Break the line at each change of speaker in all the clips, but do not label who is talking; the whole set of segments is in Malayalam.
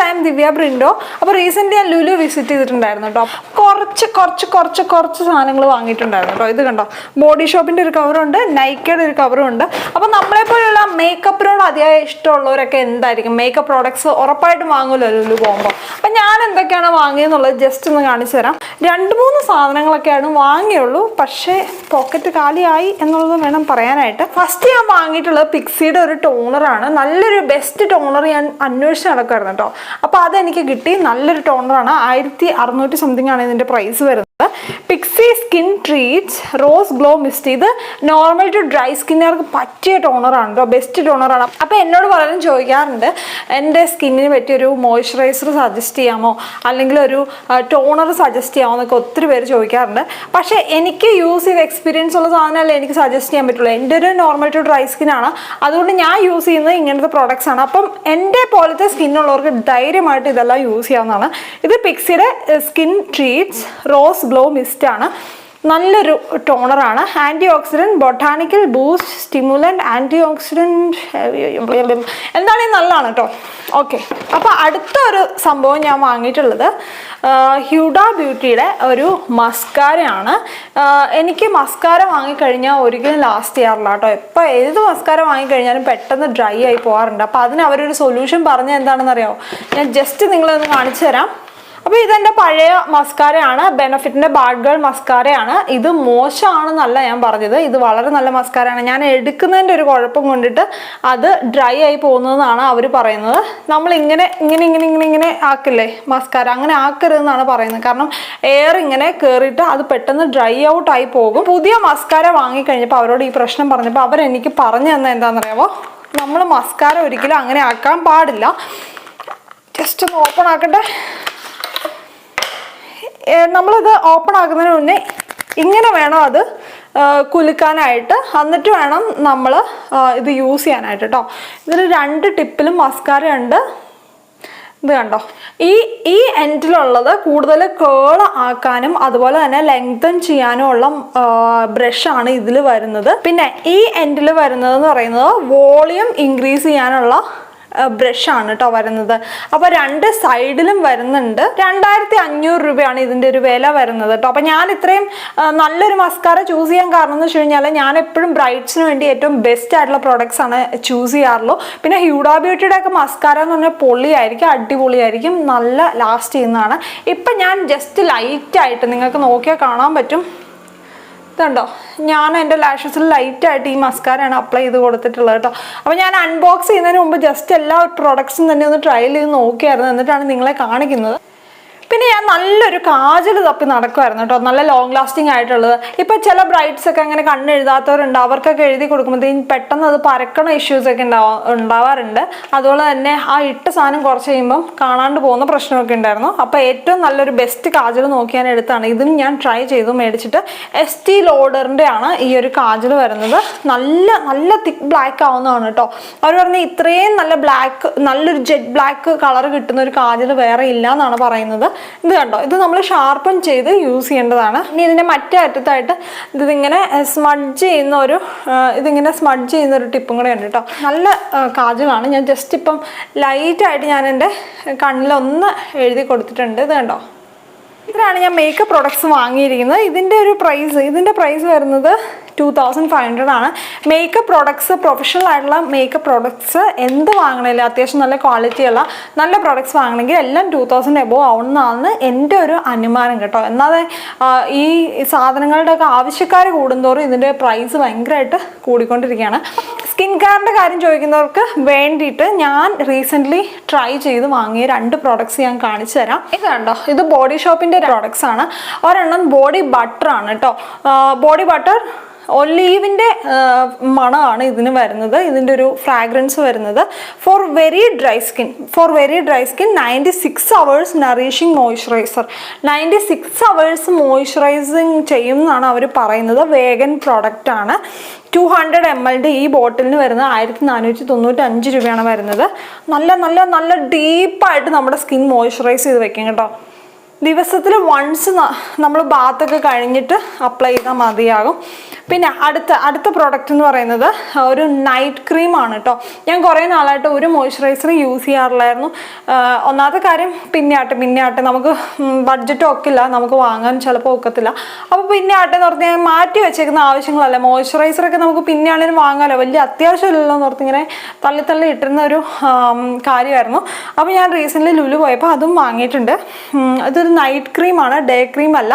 ഐ എം ദിവ്യ ബ്രിൻഡോ. അപ്പോൾ റീസെൻ്റ് ഞാൻ ലുലു വിസിറ്റ് ചെയ്തിട്ടുണ്ടായിരുന്നു കേട്ടോ. കുറച്ച് സാധനങ്ങൾ വാങ്ങിയിട്ടുണ്ടായിരുന്നു കേട്ടോ. ഇത് കണ്ടോ, ബോഡി ഷോപ്പിൻ്റെ ഒരു കവറുണ്ട്, നൈക്കയുടെ ഒരു കവറും ഉണ്ട്. അപ്പോൾ നമ്മളെപ്പോലുള്ള മേക്കപ്പിനോട് അതിയായ ഇഷ്ടമുള്ളവരൊക്കെ എന്തായിരിക്കും മേക്കപ്പ് പ്രോഡക്ട്സ് ഉറപ്പായിട്ടും വാങ്ങുമല്ലോ ലുലു പോകുമ്പോൾ. അപ്പം ഞാൻ എന്തൊക്കെയാണ് വാങ്ങിയെന്നുള്ളത് ജസ്റ്റ് ഒന്ന് കാണിച്ചു തരാം. 2-3 സാധനങ്ങളൊക്കെയാണ് വാങ്ങിയുള്ളൂ, പക്ഷേ പോക്കറ്റ് കാലിയായി എന്നുള്ളത് വേണം പറയാനായിട്ട്. ഫസ്റ്റ് ഞാൻ വാങ്ങിയിട്ടുള്ളത് പിക്സിയുടെ ഒരു ടോണറാണ്. നല്ലൊരു ബെസ്റ്റ് ടോണർ ഞാൻ അന്വേഷിച്ച് നടക്കുമായിരുന്നു കേട്ടോ. അപ്പോൾ അതെനിക്ക് കിട്ടി. നല്ലൊരു ടോണറാണ്. 1600 സംതിങ് ആണ് ഇതിൻ്റെ പ്രൈസ് വരുന്നത്. Pixi skin treats rose glow mist. ഇത് നോർമൽ ടു ഡ്രൈ സ്കിന്നുകാർക്ക് പറ്റിയ ടോണറാണ് കേട്ടോ, ബെസ്റ്റ് ടോണറാണ്. അപ്പോൾ എന്നോട് പലരും ചോദിക്കാറുണ്ട് എൻ്റെ സ്കിന്നിന് പറ്റിയൊരു മോയ്സ്ചറൈസർ സജസ്റ്റ് ചെയ്യാമോ, അല്ലെങ്കിൽ ഒരു ടോണർ സജസ്റ്റ് ചെയ്യാമോ എന്നൊക്കെ ഒത്തിരി പേര് ചോദിക്കാറുണ്ട്. പക്ഷേ എനിക്ക് യൂസ് ചെയ്ത് എക്സ്പീരിയൻസ് ഉള്ള സാധനമല്ലേ എനിക്ക് സജസ്റ്റ് ചെയ്യാൻ പറ്റുള്ളൂ. എൻ്റെ ഒരു നോർമൽ ടു ഡ്രൈ സ്കിന്നാണ്, അതുകൊണ്ട് ഞാൻ യൂസ് ചെയ്യുന്നത് ഇങ്ങനത്തെ പ്രോഡക്ട്സ് ആണ്. അപ്പം എൻ്റെ പോലത്തെ സ്കിന്നുള്ളവർക്ക് ധൈര്യമായിട്ട് ഇതെല്ലാം യൂസ് ചെയ്യാവുന്നതാണ്. ഇത് പിക്സിയുടെ skin treats rose glow mist ആണ്. നല്ലൊരു ടോണറാണ്. Antioxidant, botanical boost, stimulant, antioxidant എന്താണെങ്കിലും നല്ലതാണ് കേട്ടോ. ഓക്കെ, അപ്പോൾ അടുത്ത ഒരു സംഭവം ഞാൻ വാങ്ങിയിട്ടുള്ളത് ഹ്യൂഡ ബ്യൂട്ടിയുടെ ഒരു മസ്കാരയാണ്. എനിക്ക് മസ്കാര വാങ്ങിക്കഴിഞ്ഞാൽ ഒരിക്കലും ലാസ്റ്റ് ചെയ്യാറില്ല കേട്ടോ. എപ്പോൾ ഏത് മസ്കാര വാങ്ങിക്കഴിഞ്ഞാലും പെട്ടെന്ന് ഡ്രൈ ആയി പോകാറുണ്ട്. അപ്പോൾ അതിന് അവരൊരു സൊല്യൂഷൻ പറഞ്ഞത് എന്താണെന്ന് അറിയാമോ? ഞാൻ ജസ്റ്റ് നിങ്ങളൊന്ന് കാണിച്ചു തരാം. അപ്പോൾ ഇതെൻ്റെ പഴയ മസ്കാരയാണ്, ബെനഫിറ്റിൻ്റെ ബാഡ് ഗേൾ മസ്കാരയാണ്. ഇത് മോശമാണെന്നല്ല ഞാൻ പറഞ്ഞത്, ഇത് വളരെ നല്ല മസ്കാരയാണ്. ഞാൻ എടുക്കുന്നതിൻ്റെ ഒരു കുഴപ്പം കൊണ്ടിട്ട് അത് ഡ്രൈ ആയി പോകുന്നതെന്നാണ് അവർ പറയുന്നത്. നമ്മൾ ഇങ്ങനെ ആക്കില്ലേ മസ്കാര, അങ്ങനെ ആക്കരുതെന്നാണ് പറയുന്നത്. കാരണം എയർ ഇങ്ങനെ കയറിയിട്ട് അത് പെട്ടെന്ന് ഡ്രൈ ഔട്ടായി പോകും. പുതിയ മസ്കാര വാങ്ങിക്കഴിഞ്ഞപ്പോൾ അവരോട് ഈ പ്രശ്നം പറഞ്ഞപ്പോൾ അവരെനിക്ക് പറഞ്ഞു തന്നെ എന്താണെന്നറിയാമോ, നമ്മൾ മസ്കാര ഒരിക്കലും അങ്ങനെ ആക്കാൻ പാടില്ല. ജസ്റ്റ് ഒന്ന് ഓപ്പൺ ആക്കട്ടെ. നമ്മളിത് ഓപ്പൺ ആക്കുന്നതിന് മുന്നേ ഇങ്ങനെ വേണം അത് കുലുക്കാനായിട്ട്, എന്നിട്ട് വേണം നമ്മൾ ഇത് യൂസ് ചെയ്യാനായിട്ട് കേട്ടോ. ഇതിൽ 2 ടിപ്പിലും മസ്കാര ഉണ്ട്. ഇത് കണ്ടോ, ഈ എൻഡിലുള്ളത് കൂടുതൽ കേൾ ആക്കാനും അതുപോലെ തന്നെ ലെങ്തൻ ചെയ്യാനും ഉള്ള ബ്രഷാണ് ഇതിൽ വരുന്നത്. പിന്നെ ഈ എൻഡിൽ വരുന്നതെന്ന് പറയുന്നത് വോളിയം ഇൻക്രീസ് ചെയ്യാനുള്ള ബ്രഷാണ് കേട്ടോ വരുന്നത്. അപ്പോൾ 2 സൈഡിലും വരുന്നുണ്ട്. 2500 രൂപയാണ് ഇതിൻ്റെ ഒരു വില വരുന്നത് കേട്ടോ. അപ്പോൾ ഞാൻ ഇത്രയും നല്ലൊരു മസ്കാര ചൂസ് ചെയ്യാൻ കാരണം എന്ന് വെച്ച് കഴിഞ്ഞാൽ ഞാൻ എപ്പോഴും ബ്രൈറ്റ്സിന് വേണ്ടി ഏറ്റവും ബെസ്റ്റ് ആയിട്ടുള്ള പ്രോഡക്ട്സ് ആണ് ചൂസ് ചെയ്യാറുള്ളൂ. പിന്നെ ഹ്യൂഡ ബ്യൂട്ടിയുടെ ഒക്കെ മസ്കാര എന്ന് പറഞ്ഞാൽ പൊളിയായിരിക്കും, അടിപൊളിയായിരിക്കും, നല്ല ലാസ്റ്റ് ചെയ്യുന്നതാണ്. ഇപ്പം ഞാൻ ജസ്റ്റ് ലൈറ്റായിട്ട് നിങ്ങൾക്ക് നോക്കിയാൽ കാണാൻ പറ്റും. ഇതുണ്ടോ, ഞാൻ എൻ്റെ ലാഷസിൽ ലൈറ്റായിട്ട് ഈ മസ്കാരയാണ് അപ്ലൈ ചെയ്ത് കൊടുത്തിട്ടുള്ളത് കേട്ടോ. അപ്പോൾ ഞാൻ അൺബോക്സ് ചെയ്യുന്നതിന് മുമ്പ് ജസ്റ്റ് എല്ലാ പ്രോഡക്ട്സും തന്നെ ഒന്ന് ട്രയൽ ചെയ്ത് നോക്കിയായിരുന്നു, എന്നിട്ടാണ് നിങ്ങളെ കാണിക്കുന്നത്. പിന്നെ ഞാൻ നല്ലൊരു കാജൽ തപ്പി നടക്കുമായിരുന്നു കേട്ടോ, നല്ല ലോങ് ലാസ്റ്റിംഗ് ആയിട്ടുള്ളത്. ഇപ്പം ചില ബ്രൈറ്റ്സ് ഒക്കെ അങ്ങനെ കണ്ണെഴുതാത്തവരുണ്ട്, അവർക്കൊക്കെ എഴുതി കൊടുക്കുമ്പോഴത്തേക്കും പെട്ടെന്ന് അത് പരക്കണ ഇഷ്യൂസൊക്കെ ഉണ്ടാവാറുണ്ട്. അതുപോലെ തന്നെ ആ ഇട്ട സാധനം കുറച്ച് കഴിയുമ്പം കാണാണ്ട് പോകുന്ന പ്രശ്നമൊക്കെ ഉണ്ടായിരുന്നു. അപ്പോൾ ഏറ്റവും നല്ലൊരു ബെസ്റ്റ് കാജൽ നോക്കി ഞാൻ എടുത്താണ്. ഇതും ഞാൻ ട്രൈ ചെയ്തു മേടിച്ചിട്ട്. എസ്റ്റി ലോഡറിൻ്റെ ആണ് ഈ ഒരു കാജൽ വരുന്നത്. നല്ല തിക്ക് ബ്ലാക്ക് ആവുന്നതാണ് കേട്ടോ. അവർ പറഞ്ഞ ഇത്രയും നല്ല ബ്ലാക്ക്, നല്ലൊരു ജെറ്റ് ബ്ലാക്ക് കളർ കിട്ടുന്ന ഒരു കാജൽ വേറെ ഇല്ല എന്നാണ് പറയുന്നത്. ഇത് കണ്ടോ, ഇത് നമ്മൾ ഷാർപ്പൺ ചെയ്ത് യൂസ് ചെയ്യേണ്ടതാണ്. ഇനി ഇതിൻ്റെ മറ്റേ അറ്റത്തായിട്ട് ഇതിങ്ങനെ സ്മഡ്ജ് ചെയ്യുന്ന ഒരു ടിപ്പും കൂടെ ഉണ്ട് കേട്ടോ. നല്ല കാജലാണ്. ഞാൻ ജസ്റ്റ് ഇപ്പം ലൈറ്റായിട്ട് ഞാൻ എൻ്റെ കണ്ണിലൊന്ന് എഴുതി കൊടുത്തിട്ടുണ്ട്. ഇത് കണ്ടോ, ഇതിലാണ് ഞാൻ മേക്കപ്പ് പ്രോഡക്ട്സ് വാങ്ങിയിരിക്കുന്നത്. ഇതിൻ്റെ പ്രൈസ് വരുന്നത് 2500 ആണ്. മേക്കപ്പ് പ്രോഡക്ട്സ്, പ്രൊഫഷണൽ ആയിട്ടുള്ള മേക്കപ്പ് പ്രോഡക്ട്സ് എന്ത് വാങ്ങണമെങ്കിലും അത്യാവശ്യം നല്ല ക്വാളിറ്റിയുള്ള നല്ല പ്രോഡക്ട്സ് വാങ്ങണമെങ്കിൽ എല്ലാം 2000 എബോവ് ആവുന്നതാണ് എൻ്റെ ഒരു അനുമാനം കേട്ടോ. എന്നാതെ ഈ സാധനങ്ങളുടെയൊക്കെ ആവശ്യക്കാർ കൂടുന്തോറും ഇതിൻ്റെ പ്രൈസ് ഭയങ്കരമായിട്ട് കൂടിക്കൊണ്ടിരിക്കുകയാണ്. സ്കിൻ കെയറിൻ്റെ കാര്യം ചോദിക്കുന്നവർക്ക് വേണ്ടിയിട്ട് ഞാൻ റീസെൻ്റ്ലി ട്രൈ ചെയ്ത് വാങ്ങിയ 2 പ്രോഡക്ട്സ് ഞാൻ കാണിച്ചു തരാം. ഇത് കണ്ടോ, ഇത് ബോഡി ഷോപ്പിൻ്റെ പ്രോഡക്ട്സ് ആണ്. ഒരെണ്ണം ബോഡി ബട്ടർ ആണ് കേട്ടോ. ബോഡി ബട്ടർ ഒലീവിൻ്റെ മണമാണ് ഇതിന് വരുന്നത്. ഇതിൻ്റെ ഒരു ഫ്രാഗ്രൻസ് വരുന്നത് for very dry skin 96 hours nourishing moisturiser. 96 hours moisturising ചെയ്യും എന്നാണ് അവർ പറയുന്നത്. വേഗൻ പ്രോഡക്റ്റ് ആണ്. 200 ml ഈ ബോട്ടിലിന് വരുന്നത് 1495 രൂപയാണ് വരുന്നത്. നല്ല ഡീപ്പായിട്ട് നമ്മുടെ സ്കിൻ മോയ്സ്ചറൈസ് ചെയ്ത് വെക്കും കേട്ടോ. ദിവസത്തിൽ വൺസ് നമ്മൾ ബാത്തൊക്കെ കഴിഞ്ഞിട്ട് അപ്ലൈ ചെയ്താൽ മതിയാകും. പിന്നെ അടുത്ത പ്രോഡക്റ്റ് എന്ന് പറയുന്നത് ഒരു നൈറ്റ് ക്രീമാണ് കേട്ടോ. ഞാൻ കുറേ നാളായിട്ട് ഒരു മോയ്സ്ചറൈസർ യൂസ് ചെയ്യാറില്ലായിരുന്നു. ഒന്നാമത്തെ കാര്യം പിന്നെ നമുക്ക് ബഡ്ജറ്റും ഒക്കില്ല, നമുക്ക് വാങ്ങാൻ ചിലപ്പോൾ ഒക്കത്തില്ല. അപ്പോൾ പിന്നെ എന്ന് പറഞ്ഞാൽ മാറ്റി വെച്ചേക്കുന്ന ആവശ്യങ്ങളല്ല. മോയ്സ്ചറൈസറൊക്കെ നമുക്ക് പിന്നെയാണെങ്കിലും വാങ്ങാമല്ലോ, വലിയ അത്യാവശ്യമില്ലല്ലോ എന്ന് ഓർത്ത് ഇങ്ങനെ തള്ളി ഇട്ടിരുന്ന ഒരു കാര്യമായിരുന്നു. അപ്പോൾ ഞാൻ റീസെൻ്റ്ലി ലുലു പോയപ്പോൾ അതും വാങ്ങിയിട്ടുണ്ട്. ഇതൊരു നൈറ്റ് ക്രീമാണ്, ഡേ ക്രീം അല്ല.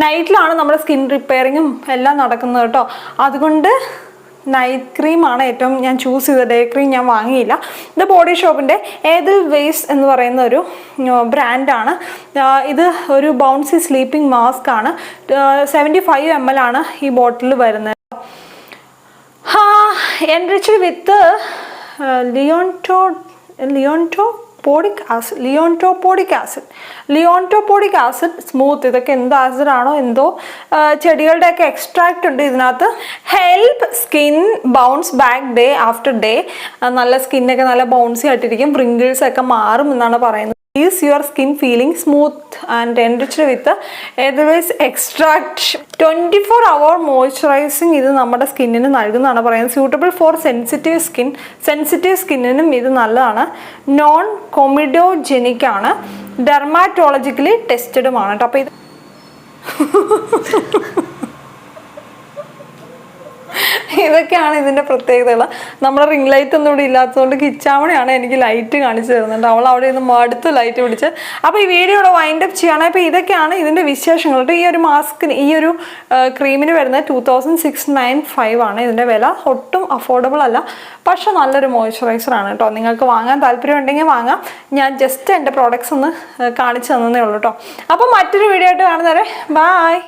നൈറ്റിലാണ് നമ്മുടെ സ്കിൻ റിപ്പയറിങ്ങും എല്ലാം നടക്കുന്നത് കേട്ടോ. അതുകൊണ്ട് നൈറ്റ് ക്രീമാണ് ഏറ്റവും ഞാൻ ചൂസ് ചെയ്തത്. ഡേ ക്രീം ഞാൻ വാങ്ങിയില്ല. ഇത് ബോഡി ഷോപ്പിൻ്റെ എഡിൽവൈസ് എന്ന് പറയുന്ന ഒരു ബ്രാൻഡാണ്. ഇത് ഒരു ബൗൺസി സ്ലീപ്പിംഗ് മാസ്ക് ആണ്. 75 ml ആണ് ഈ ബോട്ടിൽ വരുന്നത്. എൻറിച്ച്ഡ് വിത്ത് ലിയോൺടോപോഡിക് ആസിഡ് സ്മൂത്ത്, ഇതൊക്കെ എന്ത് ആസിഡാണോ എന്തോ, ചെടികളുടെയൊക്കെ എക്സ്ട്രാക്റ്റ് ഉണ്ട് ഇതിനകത്ത്. Help skin bounce back day after day. നല്ല സ്കിന്നൊക്കെ നല്ല ബൗൺസി ആയിട്ടിരിക്കും, റിങ്കിൾസ് ഒക്കെ മാറും എന്നാണ് പറയുന്നത്. Is your skin feeling smooth and enriched with Edelweiss extract. 24-hour moisturizing ഇത് നമ്മുടെ സ്കിന്നിന് നൽകുന്നതാണ് പറയുന്നത്. സ്യൂട്ടബിൾ ഫോർ സെൻസിറ്റീവ് സ്കിന്നിനും ഇത് നല്ലതാണ്. നോൺ കൊമിഡോജെനിക് ആണ്, ഡെർമാറ്റോളജിക്കലി ടെസ്റ്റഡുമാണ് കേട്ടോ. അപ്പോൾ ഇത് ഇതൊക്കെയാണ് ഇതിൻ്റെ പ്രത്യേകതകൾ. നമ്മുടെ റിംഗ് ലൈറ്റ് ഒന്നും ഇവിടെ ഇല്ലാത്തതുകൊണ്ട് കിച്ചാമണിയാണ് എനിക്ക് ലൈറ്റ് കാണിച്ചു തരുന്നുണ്ട്. അവൾ അവിടെ നിന്ന് മടുത്ത് ലൈറ്റ് പിടിച്ച്. അപ്പോൾ ഈ വീഡിയോയുടെ വൈൻഡ് അപ്പ് ചെയ്യണം. അപ്പോൾ ഇതൊക്കെയാണ് ഇതിൻ്റെ വിശേഷങ്ങൾ. ഈ ഒരു മാസ്കിന്, ഈ ഒരു ക്രീമിന് വരുന്നത് 2695 ആണ് ഇതിൻ്റെ വില. ഒട്ടും അഫോർഡബിൾ അല്ല, പക്ഷെ നല്ലൊരു മോയ്സ്ചറൈസർ ആണ് കേട്ടോ. നിങ്ങൾക്ക് വാങ്ങാൻ താല്പര്യം ഉണ്ടെങ്കിൽ വാങ്ങാം. ഞാൻ ജസ്റ്റ് എൻ്റെ പ്രോഡക്റ്റ്സ് ഒന്ന് കാണിച്ചു തന്നേ ഉള്ളൂ കേട്ടോ. അപ്പോൾ മറ്റൊരു വീഡിയോ ആയിട്ട് കാണുന്നവരെ ബൈ.